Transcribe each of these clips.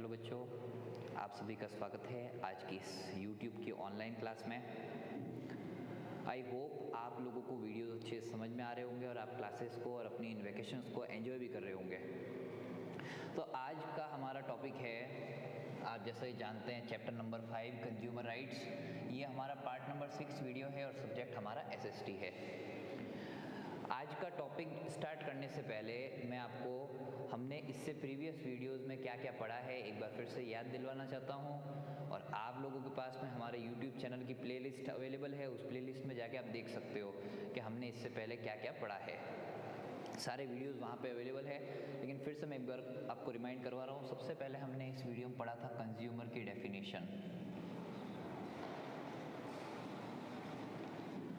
Hello बच्चों, आप सभी का स्वागत है आज की इस YouTube की ऑनलाइन क्लास में। आई होप आप लोगों को वीडियो अच्छे से समझ में आ रहे होंगे और आप क्लासेस को और अपनी इन वेकेशंस को एंजॉय भी कर रहे होंगे। तो आज का हमारा टॉपिक है, आप जैसे ही जानते हैं, चैप्टर नंबर 5 कंज्यूमर राइट्स। ये हमारा पार्ट नंबर 6 वीडियो है और सब्जेक्ट हमारा SST है। आज का टॉपिक स्टार्ट करने से पहले मैं आपको हमने इससे प्रीवियस वीडियोस में क्या क्या पढ़ा है एक बार फिर से याद दिलवाना चाहता हूं। और आप लोगों के पास में हमारे YouTube चैनल की प्लेलिस्ट अवेलेबल है, उस प्लेलिस्ट में जाके आप देख सकते हो कि हमने इससे पहले क्या क्या पढ़ा है। सारे वीडियोस वहाँ पे अवेलेबल है, लेकिन फिर से मैं एक बार आपको रिमाइंड करवा रहा हूँ। सबसे पहले हमने इस वीडियो में पढ़ा था कंज्यूमर की डेफिनेशन।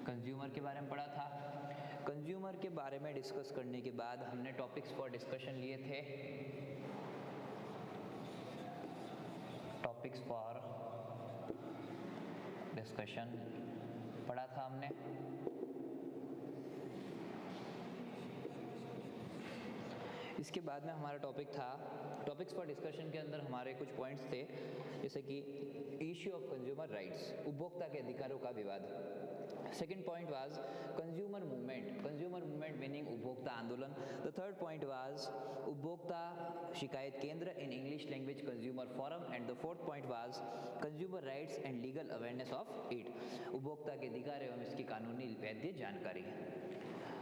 कंज्यूमर के बारे में पढ़ा था। कंज्यूमर के बारे में डिस्कस करने के बाद हमने टॉपिक्स फॉर डिस्कशन लिए थे। टॉपिक्स फॉर डिस्कशन पढ़ा था हमने। इसके बाद में हमारा टॉपिक था, टॉपिक्स फॉर डिस्कशन के अंदर हमारे कुछ पॉइंट्स थे, जैसे कि इश्यू ऑफ कंज्यूमर राइट्स, उपभोक्ता के अधिकारों का विवाद। Second point was consumer movement meaning उपभोक्ता आंदोलन। द थर्ड पॉइंट वाज उपभोक्ता शिकायत केंद्र in English language consumer forum. And the fourth point was consumer rights and legal awareness of it, उपभोक्ता के अधिकार एवं इसकी कानूनी वैध जानकारी।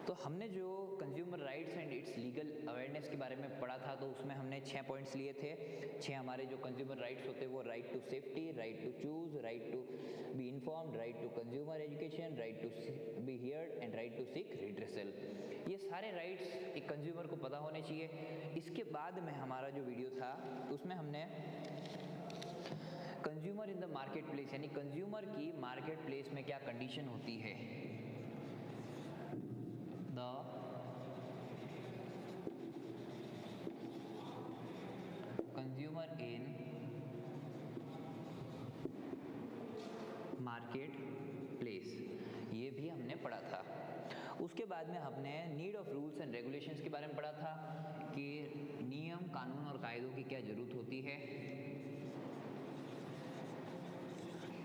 तो हमने जो consumer rights and it's legal awareness के बारे में पढ़ा था, तो उसमें हमने 6 पॉइंट्स लिए थे। 6 हमारे जो कंज्यूमर राइट्स होते हैं वो right to safety, right to choose, right to be informed, right to consumer education, right to be heard and right to seek redressal. ये सारे राइट्स एक कंज्यूमर को पता होने चाहिए। इसके बाद में हमारा जो वीडियो था उसमें हमने consumer in the market place, यानी कंज्यूमर की मार्केट प्लेस में क्या कंडीशन होती है, कंज्यूमर इन मार्केट प्लेस, ये भी हमने पढ़ा था। उसके बाद में हमने need of rules and regulations के बारे में पढ़ा था कि नियम, कानून और कायदों की क्या जरूरत होती है।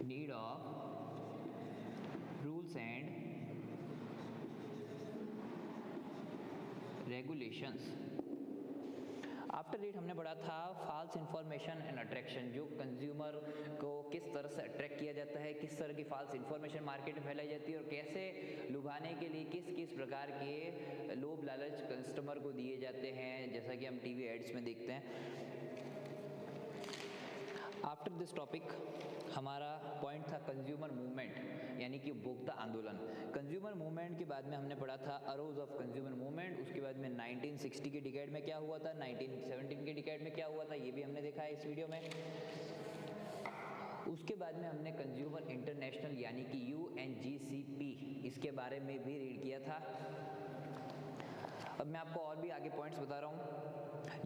Need of rules and regulations. After date हमने पढ़ा था फॉल्स इंफॉर्मेशन एंड अट्रैक्शन, जो कंज्यूमर को किस तरह से अट्रैक्ट किया जाता है, किस तरह की फॉल्स इंफॉर्मेशन मार्केट में फैलाई जाती है और कैसे लुभाने के लिए किस किस प्रकार के लोभ लालच कस्टमर को दिए जाते हैं, जैसा कि हम टीवी एड्स में देखते हैं। आफ्टर दिस टॉपिक हमारा पॉइंट था कंज्यूमर मूवमेंट, यानी कि उपभोक्ता आंदोलन। कंज्यूमर मूवमेंट के बाद में हमने पढ़ा था अरोज ऑफ कंज्यूमर मूवमेंट। उसके बाद में 1960 की डिकेड में क्या हुआ था, 1917 की डिकेड में क्या हुआ था, ये भी हमने देखा है इस वीडियो में। उसके बाद में हमने कंज्यूमर इंटरनेशनल यानी कि UNGCP, इसके बारे में भी रीड किया था। अब मैं आपको और भी आगे पॉइंट्स बता रहा हूँ।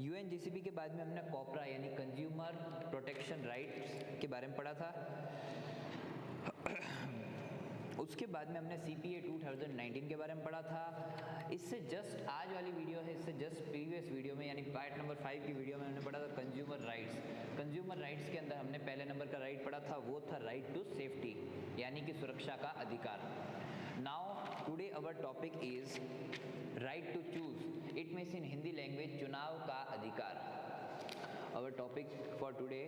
UNGCP के बाद में हमने कॉपरा यानी कंज्यूमर प्रोटेक्शन राइट्स के बारे में पढ़ा था। उसके बाद में हमने CPA 2019 के बारे में पढ़ा था। इससे जस्ट आज वाली वीडियो है, इससे जस्ट प्रीवियस वीडियो में यानी पार्ट नंबर 5 की वीडियो में हमने पढ़ा था कंज्यूमर राइट्स। कंज्यूमर राइट्स के अंदर हमने पहले नंबर का राइट पढ़ा था, वो था राइट टू सेफ्टी, यानी कि सुरक्षा का अधिकार। Now today our topic is right to choose, it means in Hindi language चुनाव का अधिकार। Our topic for today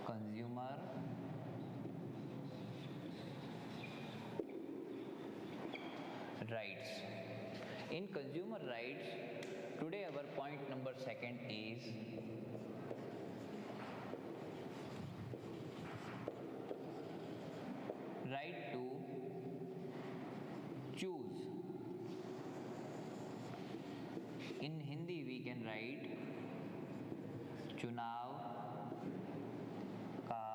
consumer rights. In consumer rights, today our point number 2 is right to choose. In Hindi we can write चुनाव का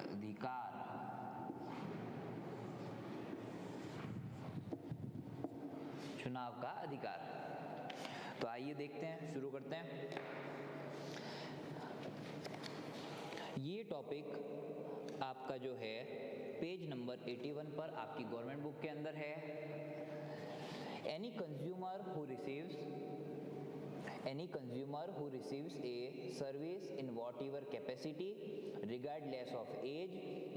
अधिकार। चुनाव का अधिकार। तो आइए देखते हैं, शुरू करते हैं। ये टॉपिक आपका जो है पेज नंबर 81 पर आपकी गवर्नमेंट बुक के अंदर है। Any consumer who receives a service in whatever capacity, regardless of age,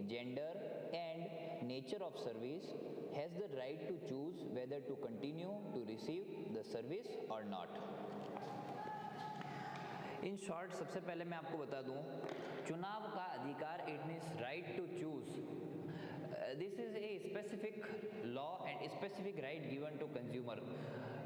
gender, and nature of service, has the right to choose whether to continue to receive the service or not. In short सबसे पहले मैं आपको बता दूं, चुनाव का अधिकार, it means right to choose. This is a specific law and specific right given to consumer.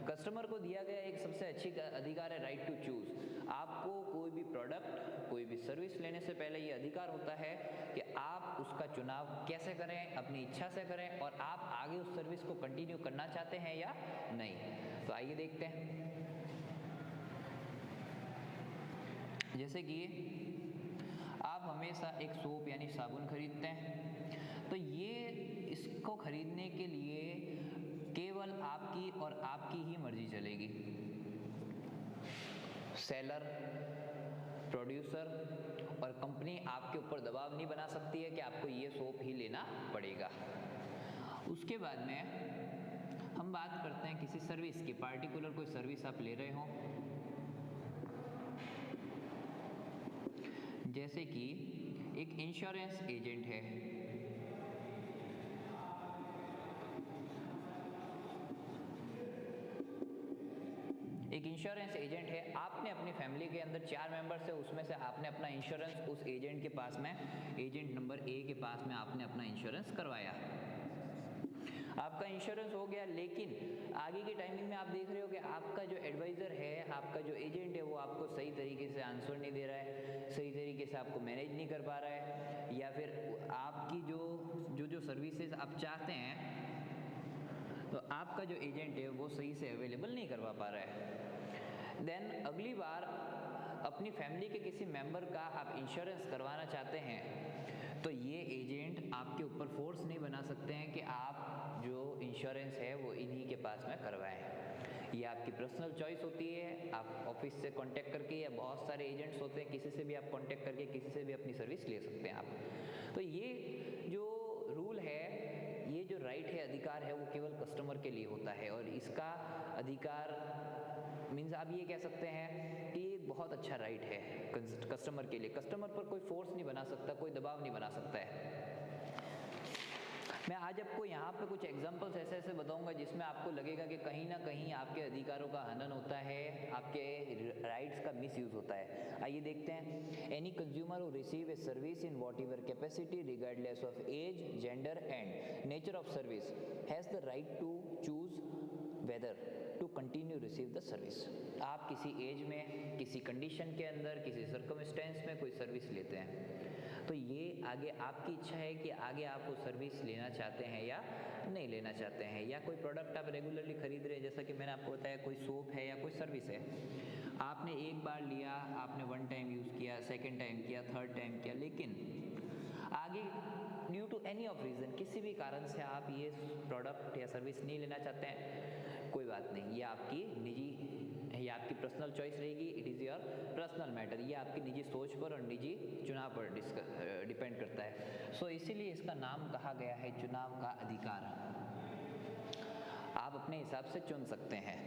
Customer को दिया गया एक सबसे अच्छी अधिकार है राइट टू चूज। आपको कोई भी प्रोडक्ट, कोई भी सर्विस लेने से पहले ये अधिकार होता है कि आप उसका चुनाव कैसे करें, अपनी इच्छा से करें, और आप आगे उस सर्विस को कंटिन्यू करना चाहते हैं या नहीं। तो आइए देखते हैं। जैसे कि आप हमेशा एक सोप यानी साबुन खरीदते हैं, तो ये इसको खरीदने के लिए केवल आपकी और आपकी ही मर्जी चलेगी। सेलर, प्रोड्यूसर और कंपनी आपके ऊपर दबाव नहीं बना सकती है कि आपको ये सोप ही लेना पड़ेगा। उसके बाद में हम बात करते हैं किसी सर्विस की। पार्टिकुलर कोई सर्विस आप ले रहे हो, जैसे कि एक इंश्योरेंस एजेंट है। एक इंश्योरेंस एजेंट है, आपने अपनी फैमिली के अंदर 4 मेंबर्स है, उसमें से आपने अपना इंश्योरेंस उस एजेंट के पास में, एजेंट नंबर ए के पास में आपने अपना इंश्योरेंस करवाया। आपका इंश्योरेंस हो गया, लेकिन आगे की टाइमिंग में आप देख रहे हो कि आपका जो एडवाइज़र है, आपका जो एजेंट है, वो आपको सही तरीके से आंसर नहीं दे रहा है, सही तरीके से आपको मैनेज नहीं कर पा रहा है, या फिर आपकी जो सर्विसेज आप चाहते हैं, तो आपका जो एजेंट है वो सही से अवेलेबल नहीं करवा पा रहा है। देन अगली बार अपनी फैमिली के किसी मेंबर का आप इंश्योरेंस करवाना चाहते हैं, तो ये एजेंट आपके ऊपर फोर्स नहीं बना सकते हैं कि आप जो इंश्योरेंस है वो इन्हीं के पास में करवाएं। ये आपकी पर्सनल चॉइस होती है। आप ऑफिस से कांटेक्ट करके, या बहुत सारे एजेंट्स होते हैं, किसी से भी आप कांटेक्ट करके किसी से भी अपनी सर्विस ले सकते हैं आप। तो ये जो रूल है, ये जो राइट है, अधिकार है, वो केवल कस्टमर के लिए होता है। और इसका अधिकार मीन्स आप ये कह सकते हैं कि ये बहुत अच्छा राइट है कस्टमर के लिए। कस्टमर पर कोई फोर्स नहीं बना सकता, कोई दबाव नहीं बना सकता है। मैं आज आपको यहाँ पे कुछ एग्जांपल्स ऐसे बताऊंगा जिसमें आपको लगेगा कि कहीं ना कहीं आपके अधिकारों का हनन होता है, आपके राइट्स का मिसयूज होता है। आइए देखते हैं। Any consumer who receive a service in whatever capacity regardless of age, gender and nature of service has the right to choose whether to continue receive the service. आप किसी एज में, किसी कंडीशन के अंदर, किसी सर्कमस्टेंस में कोई service लेते हैं, तो ये आगे आपकी इच्छा है कि आगे आप वो सर्विस लेना चाहते हैं या नहीं लेना चाहते हैं। या कोई प्रोडक्ट आप रेगुलरली खरीद रहे हैं, जैसा कि मैंने आपको बताया, कोई सोप है या कोई सर्विस है, आपने एक बार लिया, आपने 1 टाइम यूज़ किया, 2nd टाइम किया, 3rd टाइम किया, लेकिन आगे due to any of reason, किसी भी कारण से आप ये प्रोडक्ट या सर्विस नहीं लेना चाहते हैं, कोई बात नहीं, ये आपकी निजी, ये आपकी पर्सनल चॉइस रहेगी। It is your personal matter. ये आपकी निजी सोच पर और निजी चुनाव पर डिपेंड करता है। सो इसीलिए इसका नाम कहा गया है चुनाव का अधिकार। आप अपने हिसाब से चुन सकते हैं।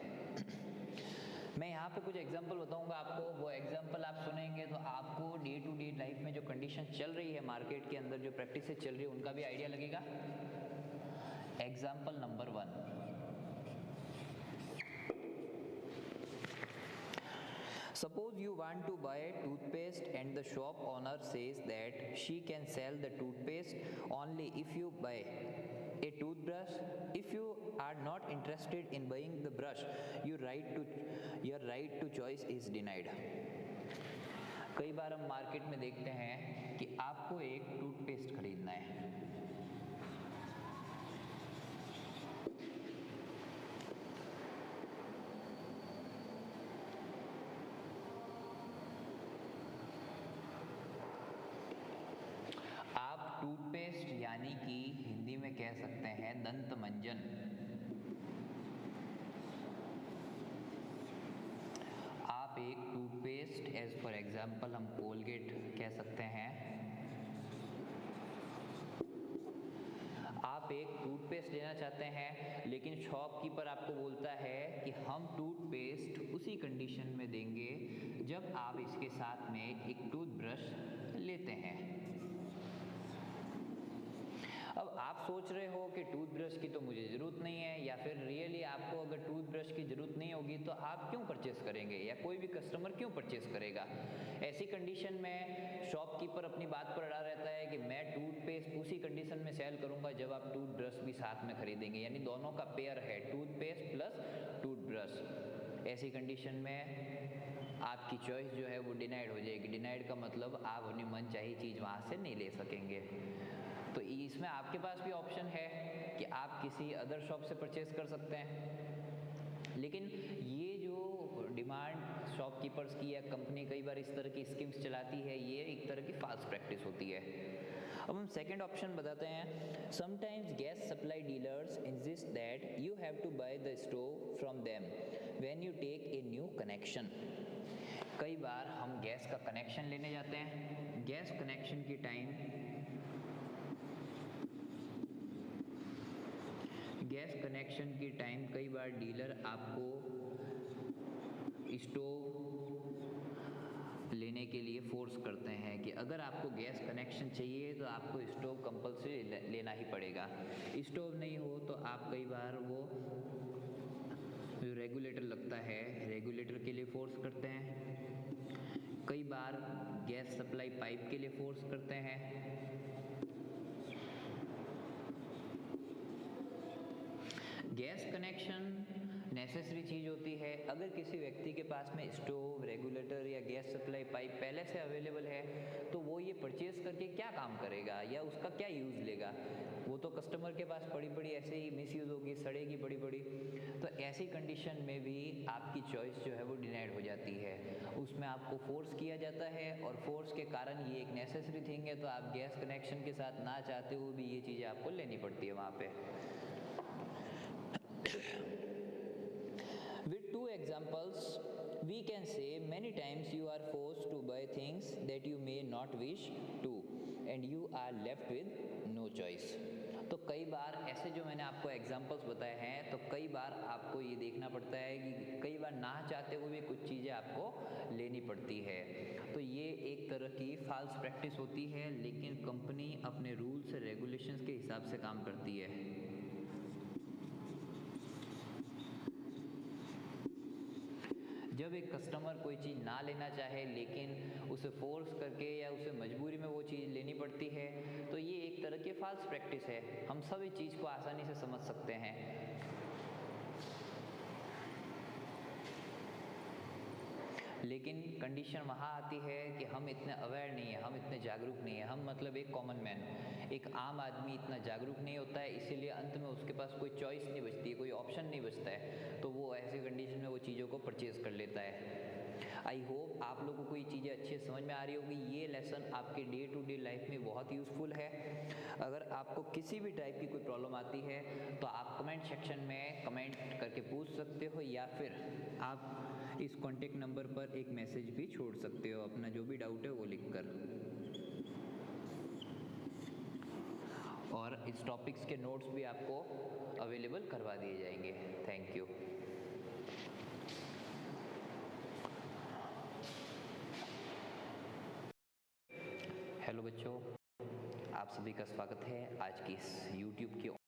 मैं यहाँ पे कुछ एग्जांपल बताऊंगा आपको। वो एग्जांपल आप सुनेंगे तो आपको डे टू डे लाइफ में जो कंडीशन चल रही है मार्केट के अंदर, जो प्रैक्टिसेस चल रही है, उनका भी आइडिया लगेगा। Example number 1, suppose you want to buy toothpaste and the shop owner says that she can sell the toothpaste only if you buy a toothbrush. If you are not interested in buying the brush, your right to choice is denied. कई बार हम market में देखते हैं कि आपको एक toothpaste खरीदना है, टूथपेस्ट यानी कि हिंदी में कह सकते हैं दंत मंजन, आप एक टूथपेस्ट, एज फॉर एग्जांपल हम कोलगेट कह सकते हैं, आप एक टूथपेस्ट लेना चाहते हैं लेकिन शॉपकीपर आपको बोलता है कि हम टूथपेस्ट उसी कंडीशन में देंगे जब आप इसके साथ में एक टूथब्रश लेते हैं। अब आप सोच रहे हो कि टूथब्रश की तो मुझे ज़रूरत नहीं है, या फिर रियली आपको अगर टूथब्रश की ज़रूरत नहीं होगी तो आप क्यों परचेस करेंगे, या कोई भी कस्टमर क्यों परचेस करेगा। ऐसी कंडीशन में शॉपकीपर अपनी बात पर अड़ा रहता है कि मैं टूथपेस्ट उसी कंडीशन में सेल करूंगा जब आप टूथब्रश भी साथ में खरीदेंगे, यानी दोनों का पेयर है, टूथपेस्ट प्लस टूथब्रश। ऐसी कंडीशन में आपकी चॉइस जो है वो डिनाइड हो जाएगी। डिनाइड का मतलब आप अपनी मनचाही चीज़ वहाँ से नहीं ले सकेंगे। तो इसमें आपके पास भी ऑप्शन है कि आप किसी अदर शॉप से परचेज कर सकते हैं, लेकिन ये जो डिमांड शॉपकीपर्स की या कंपनी कई बार इस तरह की स्कीम्स चलाती है, ये एक तरह की फाल्स प्रैक्टिस होती है। अब हम सेकंड ऑप्शन बताते हैं। Sometimes gas supply dealers insist that you have to buy the stove from them when you take a new connection. कई बार हम गैस का कनेक्शन लेने जाते हैं, गैस कनेक्शन के टाइम कई बार डीलर आपको स्टोव लेने के लिए फोर्स करते हैं कि अगर आपको गैस कनेक्शन चाहिए तो आपको स्टोव कंपल्सरी लेना ही पड़ेगा। स्टोव नहीं हो तो आप कई बार वो जो रेगुलेटर लगता है, रेगुलेटर के लिए फोर्स करते हैं, कई बार गैस सप्लाई पाइप के लिए फोर्स करते हैं। गैस कनेक्शन नेसेसरी चीज़ होती है। अगर किसी व्यक्ति के पास में स्टोव, रेगुलेटर या गैस सप्लाई पाइप पहले से अवेलेबल है तो वो ये परचेज करके क्या काम करेगा या उसका क्या यूज़ लेगा। वो तो कस्टमर के पास पड़ी पड़ी ऐसे ही मिसयूज़ होगी, सड़ेगी पड़ी पड़ी। तो ऐसी कंडीशन में भी आपकी चॉइस जो है वो डिनाइड हो जाती है। उसमें आपको फोर्स किया जाता है और फोर्स के कारण ये एक नेसेसरी थिंग है, तो आप गैस कनेक्शन के साथ ना चाहते हुए भी ये चीज़ें आपको लेनी पड़ती है वहाँ पे। With two examples, we can say many times you are forced to buy things that you may not wish to and you are left with no choice. तो कई बार ऐसे जो मैंने आपको एग्जांपल्स बताए हैं, तो कई बार आपको ये देखना पड़ता है कि कई बार ना चाहते हुए भी कुछ चीज़ें आपको लेनी पड़ती है। तो ये एक तरह की फाल्स प्रैक्टिस होती है, लेकिन कंपनी अपने रूल्स और रेगुलेशंस के हिसाब से काम करती है। जब एक कस्टमर कोई चीज़ ना लेना चाहे लेकिन उसे फोर्स करके या उसे मजबूरी में वो चीज़ लेनी पड़ती है, तो ये एक तरह की फाल्स प्रैक्टिस है। हम सब इस चीज़ को आसानी से समझ सकते हैं। लेकिन कंडीशन वहाँ आती है कि हम इतने अवेयर नहीं है, हम इतने जागरूक नहीं है। हम मतलब एक कॉमन मैन, एक आम आदमी इतना जागरूक नहीं होता है, इसीलिए अंत में उसके पास कोई चॉइस नहीं बचती है, कोई ऑप्शन नहीं बचता है, तो वो ऐसी कंडीशन में वो चीज़ों को परचेज़ कर लेता है। आई होप आप लोगों को ये चीज़ें अच्छे समझ में आ रही होगी। ये लेसन आपके डे टू डे लाइफ में बहुत यूज़फुल है। अगर आपको किसी भी टाइप की कोई प्रॉब्लम आती है तो आप कमेंट सेक्शन में कमेंट करके पूछ सकते हो, या फिर आप इस कॉन्टेक्ट नंबर पर एक मैसेज भी छोड़ सकते हो, अपना जो भी डाउट है वो लिखकर। और इस टॉपिक्स के नोट्स भी आपको अवेलेबल करवा दिए जाएंगे। Thank you. हेलो बच्चों, आप सभी का स्वागत है आज की इस YouTube की